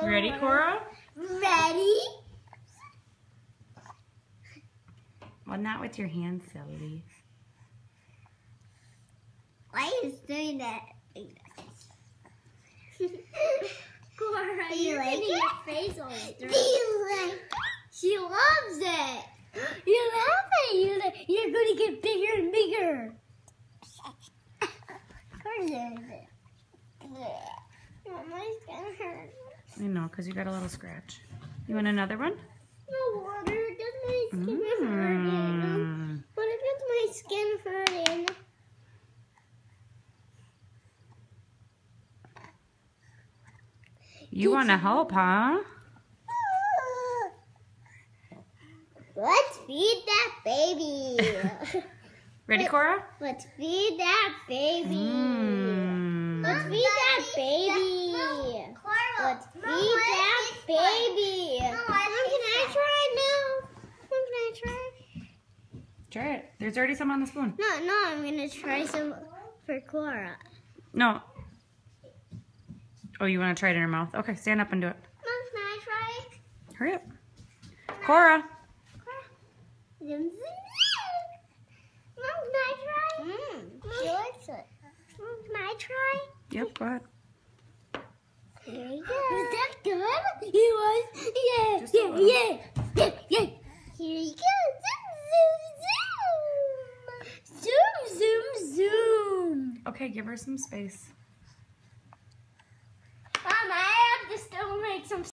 Ready, Cora? Ready? Well, not with your hands, silly. Why are you doing that? Cora, Do you like your it? face all Do you like? She loves it. You love it. You're going to get bigger and bigger. Mine's gonna hurt. I know, because you got a little scratch. You want another one? No water. Does my skin hurting? What if it's my skin hurting? You want to help, huh? Let's feed that baby. Ready, Cora? Let's feed that baby. Mm. Let's feed that baby. Let's feed that baby. Mom, can I try now? Mom, can I try? Try it. There's already some on the spoon. No, I'm gonna try some for Cora. No. Oh, you want to try it in her mouth? Okay, stand up and do it. Mom, can I try? Hurry up. Cora. Mom, can I try? She likes it. Mom, can I try? Yep, go ahead. Here you go. Was that good? It was. Yeah, Just a little. yeah. Here you go. Zoom, zoom, zoom. Zoom, zoom, zoom. Okay, give her some space.